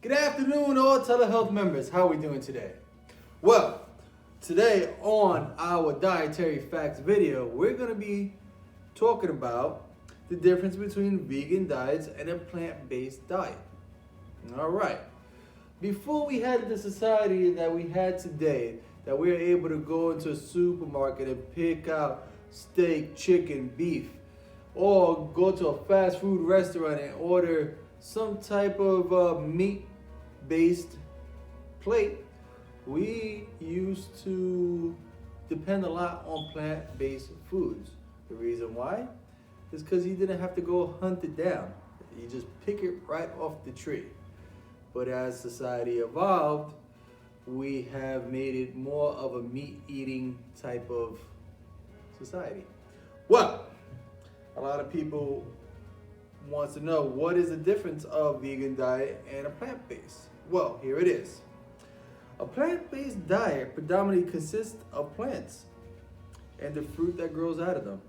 Good afternoon, all telehealth members. How are we doing today? Well, today on our Dietary Facts video, we're going to be talking about the difference between vegan diets and a plant-based diet. All right. Before we had the society that we had today, that we were able to go into a supermarket and pick out steak, chicken, beef, or go to a fast food restaurant and order some type of meat-based plate, we used to depend a lot on plant-based foods. The reason why is because you didn't have to go hunt it down. You just pick it right off the tree. But as society evolved, we have made it more of a meat-eating type of society. Well, a lot of people wants to know what is the difference of vegan diet and a plant-based. Well, here it is. A plant-based diet predominantly consists of plants and the fruit that grows out of them.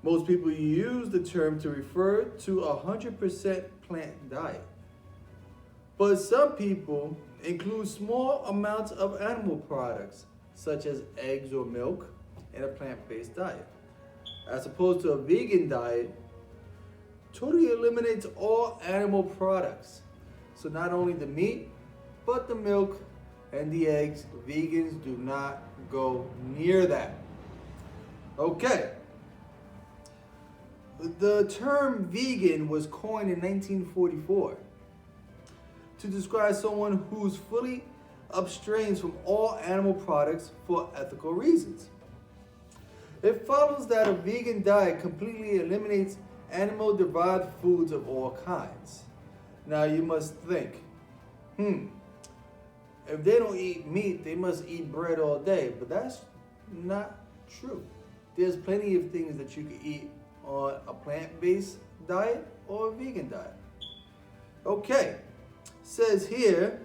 Most people use the term to refer to a 100% plant diet. But some people include small amounts of animal products, such as eggs or milk, in a plant-based diet. As opposed to a vegan diet, totally eliminates all animal products. So not only the meat, but the milk and the eggs, vegans do not go near that. Okay. The term vegan was coined in 1944 to describe someone who's fully abstains from all animal products for ethical reasons. It follows that a vegan diet completely eliminates animal-derived foods of all kinds. Now you must think, if they don't eat meat, they must eat bread all day. But that's not true. There's plenty of things that you can eat on a plant-based diet or a vegan diet. Okay, says here,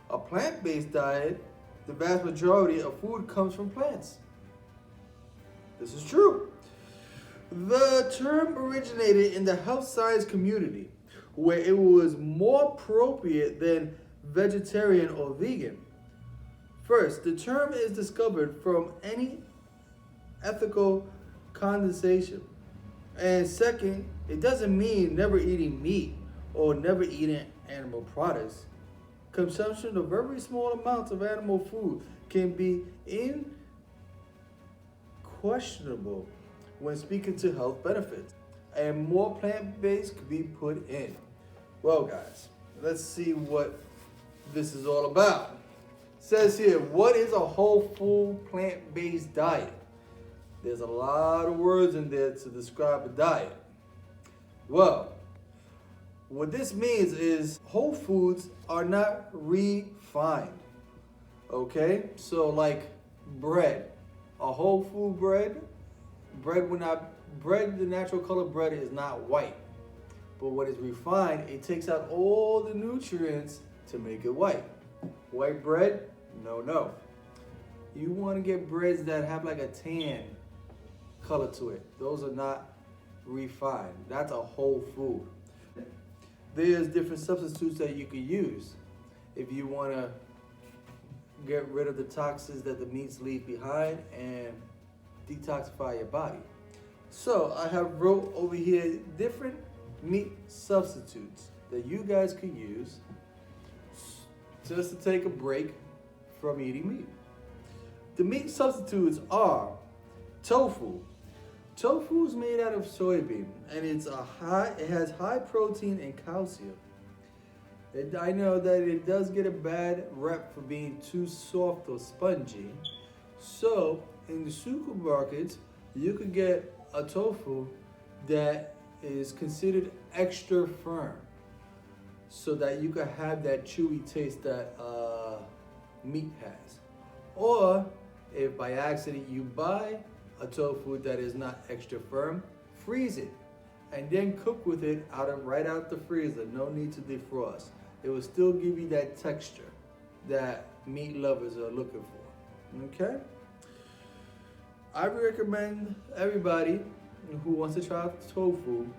a plant-based diet, the vast majority of food comes from plants. This is true. The term originated in the health science community, where it was more appropriate than vegetarian or vegan. First, the term is discovered from any ethical condensation. And second, it doesn't mean never eating meat or never eating animal products. Consumption of very small amounts of animal food can be questionable when speaking to health benefits, and more plant-based could be put in. Well, guys, let's see what this is all about. It says here, what is a whole food plant-based diet? There's a lot of words in there to describe a diet. Well, what this means is whole foods are not refined. Okay, so like bread. A whole food bread, the natural color bread is not white. But when it's refined, it takes out all the nutrients to make it white. White bread, no. You want to get breads that have like a tan color to it. Those are not refined. That's a whole food. There's different substitutes that you can use if you want to get rid of the toxins that the meats leave behind and detoxify your body. So I have wrote over here different meat substitutes that you guys could use just to take a break from eating meat. The meat substitutes are tofu. Tofu is made out of soybean and it has high protein and calcium. I know that it does get a bad rep for being too soft or spongy. So in the supermarkets, you could get a tofu that is considered extra firm so that you can have that chewy taste that meat has. Or if by accident you buy a tofu that is not extra firm, freeze it and then cook with it right out the freezer. No need to defrost. It will still give you that texture that meat lovers are looking for. Okay? I recommend everybody who wants to try tofu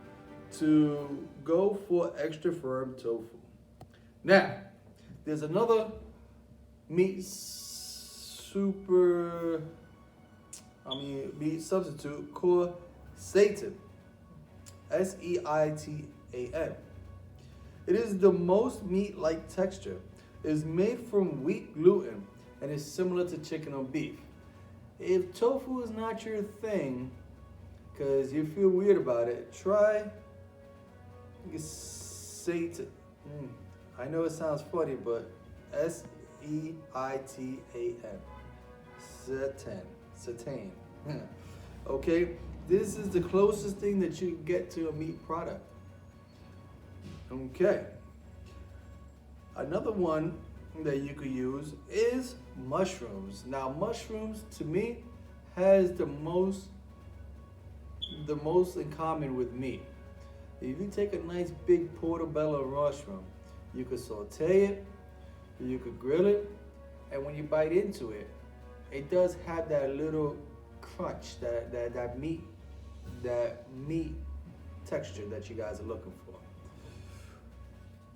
to go for extra firm tofu. Now, there's another meat meat substitute called seitan. Seitan. It is the most meat-like texture. It is made from wheat gluten and is similar to chicken or beef. If tofu is not your thing, because you feel weird about it, try seitan. I know it sounds funny, but Seitan. Seitan. Okay, this is the closest thing that you can get to a meat product. Okay. Another one that you could use is mushrooms. Now, mushrooms to me has the most in common with meat. If you take a nice big portobello mushroom, you could saute it, you could grill it, and when you bite into it, it does have that little crunch, that meat texture that you guys are looking for.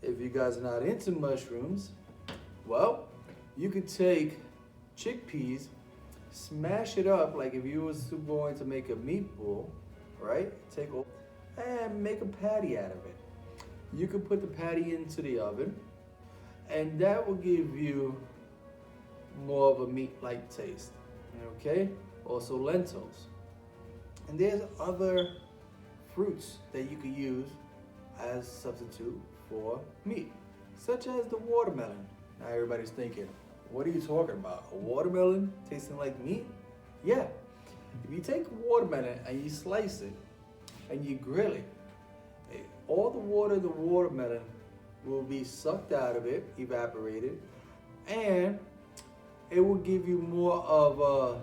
If you guys are not into mushrooms, well, you could take chickpeas, smash it up like if you was going to make a meatball, right? And make a patty out of it. You could put the patty into the oven, and that will give you more of a meat-like taste, okay? Also lentils. And there's other fruits that you could use as substitute for meat, such as the watermelon. Now everybody's thinking, what are you talking about? A watermelon tasting like meat? Yeah. If you take a watermelon and you slice it and you grill it, all the water in the watermelon will be sucked out of it, evaporated, and it will give you more of a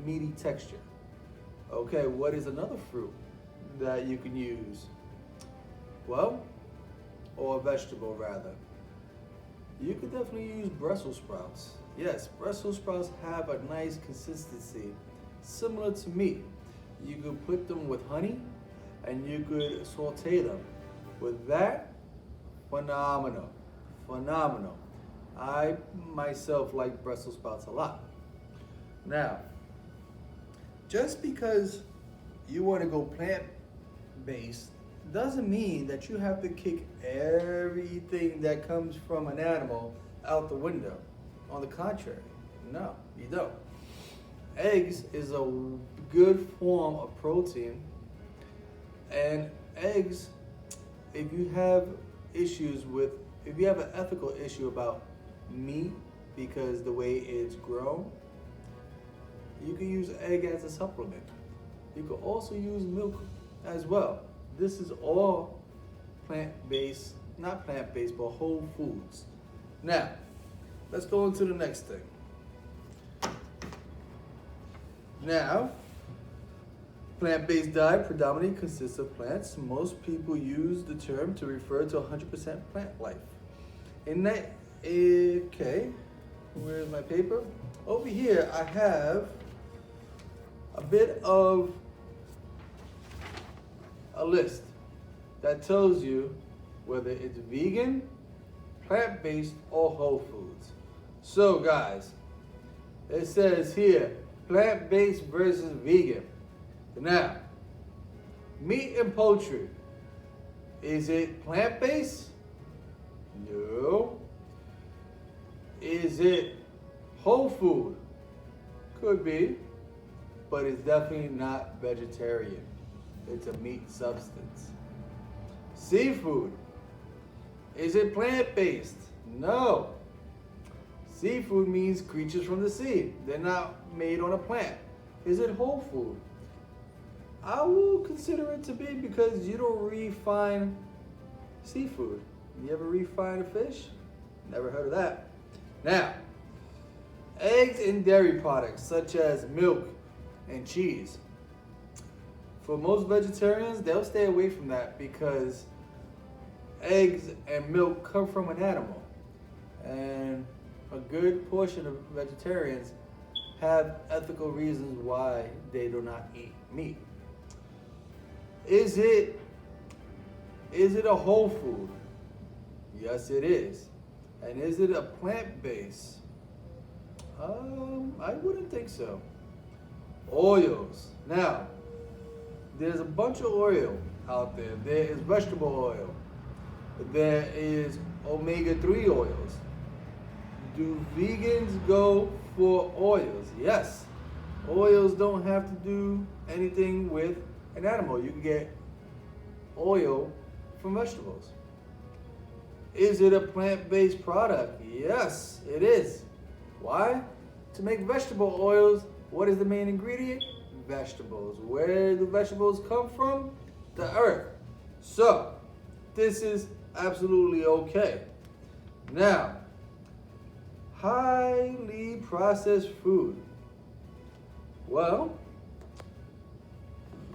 meaty texture. Okay, what is another fruit that you can use? Well, or a vegetable rather. You could definitely use Brussels sprouts. Yes, Brussels sprouts have a nice consistency, similar to meat. You could put them with honey, and you could saute them. With that, phenomenal, phenomenal. I myself like Brussels sprouts a lot. Now, just because you want to go plant-based doesn't mean that you have to kick everything that comes from an animal out the window. On the contrary, no, you don't. Eggs is a good form of protein, and eggs, if you have an ethical issue about meat because the way it's grown, you can use egg as a supplement. You can also use milk as well. This is all plant-based, not plant-based, but whole foods. Now, let's go into the next thing. Now, plant-based diet predominantly consists of plants. Most people use the term to refer to 100% plant life. Okay, where's my paper? Over here, I have a bit of a list that tells you whether it's vegan, plant-based, or whole foods. So guys, it says here, plant-based versus vegan. Now, meat and poultry, is it plant-based? No. Is it whole food? Could be, but it's definitely not vegetarian. It's a meat substance. Seafood, is it plant-based? No. Seafood means creatures from the sea. They're not made on a plant. Is it whole food? I will consider it to be, because you don't refine seafood. You ever refine a fish? Never heard of that. Now, eggs and dairy products such as milk and cheese. For most vegetarians, they'll stay away from that because eggs and milk come from an animal. And a good portion of vegetarians have ethical reasons why they do not eat meat. Is it a whole food? Yes, it is. And is it a plant base? I wouldn't think so. Oils. Now, there's a bunch of oil out there. There is vegetable oil. There is omega-3 oils. Do vegans go for oils? Yes. Oils don't have to do anything with an animal. You can get oil from vegetables. Is it a plant-based product? Yes, it is. Why? To make vegetable oils, what is the main ingredient? Vegetables. Where do vegetables come from? The earth. So, this is absolutely okay. Now, highly processed food. Well,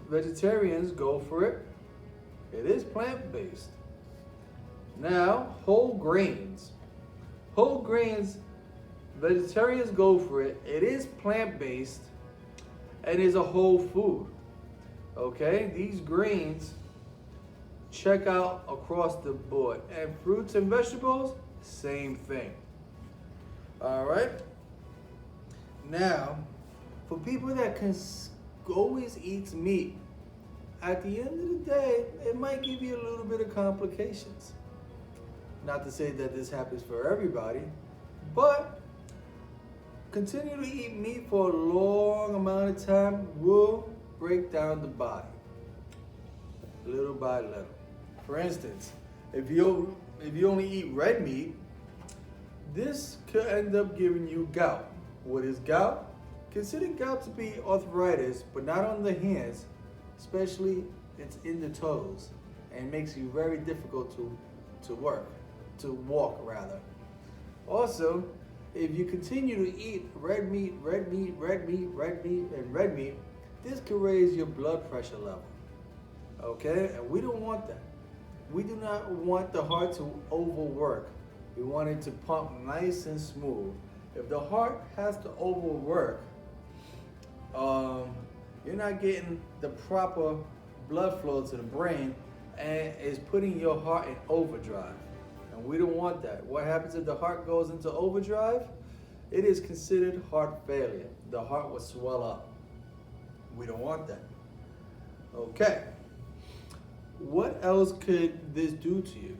vegetarians go for it. It is plant-based. Now, whole grains. Whole grains, vegetarians go for it. It is plant-based and is a whole food. Okay, these grains check out across the board. And fruits and vegetables, same thing. All right. Now, for people that can always eat meat, at the end of the day, it might give you a little bit of complications. Not to say that this happens for everybody, but continue to eat meat for a long amount of time will break down the body, little by little. For instance, if you only eat red meat, this could end up giving you gout. What is gout? Consider gout to be arthritis, but not on the hands, especially it's in the toes, and makes you very difficult to walk rather. Also, if you continue to eat red meat, this could raise your blood pressure level. Okay, and we don't want that. We do not want the heart to overwork. We want it to pump nice and smooth. If the heart has to overwork, you're not getting the proper blood flow to the brain, and it's putting your heart in overdrive. And we don't want that. What happens if the heart goes into overdrive? It is considered heart failure. The heart will swell up. We don't want that. Okay. What else could this do to you?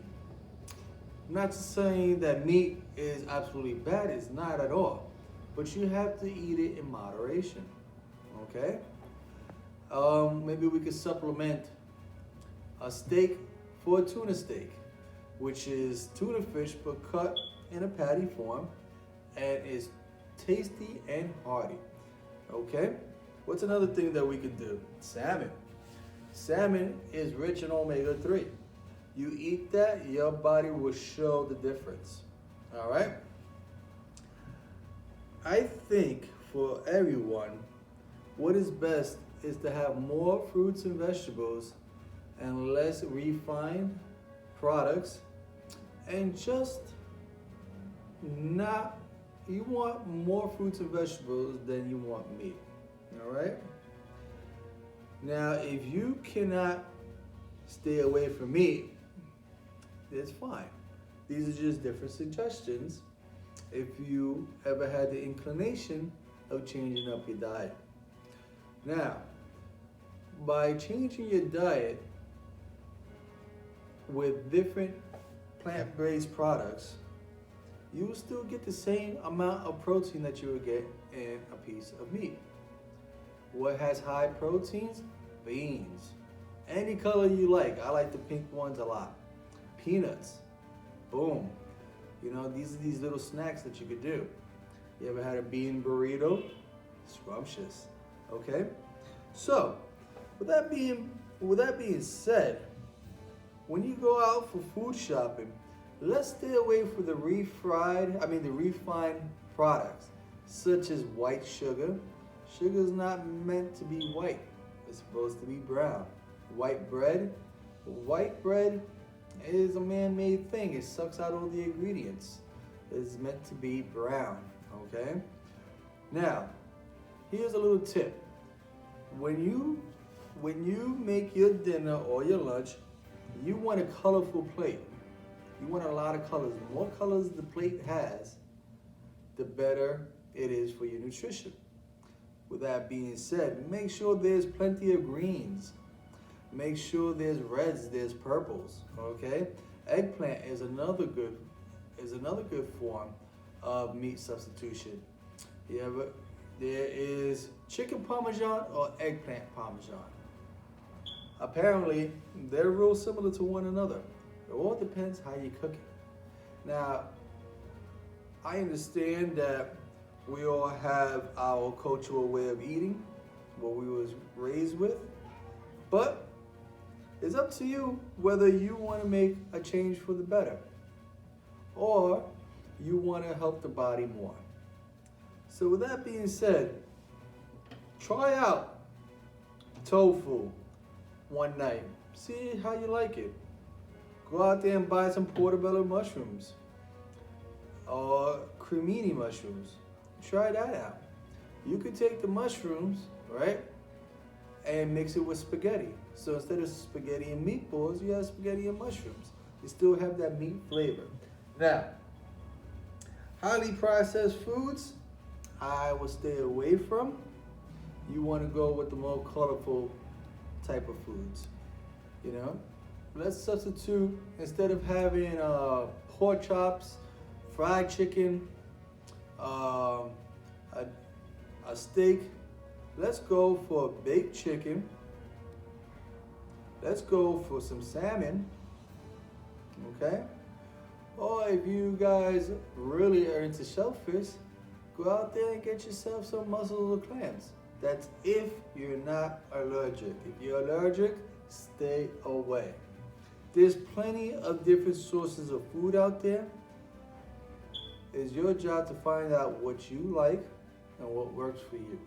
I'm not saying that meat is absolutely bad. It's not at all. But you have to eat it in moderation. Okay? Maybe we could supplement a steak for a tuna steak, which is tuna fish but cut in a patty form and is tasty and hearty. Okay? What's another thing that we could do? Salmon. Salmon is rich in omega-3. You eat that, your body will show the difference. All right? I think for everyone, what is best is to have more fruits and vegetables and less refined products, and just not, you want more fruits and vegetables than you want meat. All right? Now, if you cannot stay away from meat, it's fine. These are just different suggestions if you ever had the inclination of changing up your diet. Now, by changing your diet with different plant-based products, you will still get the same amount of protein that you would get in a piece of meat. What has high proteins? Beans. Any color you like. I like the pink ones a lot. Peanuts. Boom. You know, these are these little snacks that you could do. You ever had a bean burrito? Scrumptious. Okay? So, with that being said, when you go out for food shopping, let's stay away from the refined products, such as white sugar. Sugar is not meant to be white. It's supposed to be brown. White bread is a man-made thing. It sucks out all the ingredients. It's meant to be brown, okay? Now, here's a little tip. When you make your dinner or your lunch, you want a colorful plate. You want a lot of colors. The more colors the plate has, the better it is for your nutrition. With that being said, make sure there's plenty of greens. Make sure there's reds, there's purples, okay? Eggplant is another good form of meat substitution. There is chicken parmesan or eggplant parmesan. Apparently, they're real similar to one another. It all depends how you cook it. Now, I understand that we all have our cultural way of eating, what we was raised with, but it's up to you whether you want to make a change for the better or you want to help the body more. So with that being said, try out tofu one night. See how you like it. Go out there and buy some portobello mushrooms or cremini mushrooms. Try that out. You could take the mushrooms, right, and mix it with spaghetti. So instead of spaghetti and meatballs, you have spaghetti and mushrooms. You still have that meat flavor. Now, highly processed foods, I will stay away from. You want to go with the more colorful type of foods, you know? Let's substitute, instead of having pork chops, fried chicken, a steak, let's go for baked chicken. Let's go for some salmon, okay? Or if you guys really are into shellfish, go out there and get yourself some mussels or clams. That's if you're not allergic. If you're allergic, stay away. There's plenty of different sources of food out there. It's your job to find out what you like and what works for you.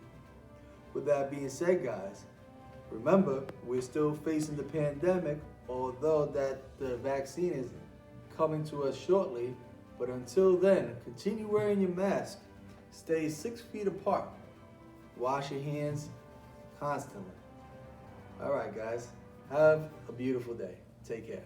With that being said, guys, remember, we're still facing the pandemic, although that the vaccine is coming to us shortly. But until then, continue wearing your mask. Stay 6 feet apart. Wash your hands constantly. All right, guys. Have a beautiful day. Take care.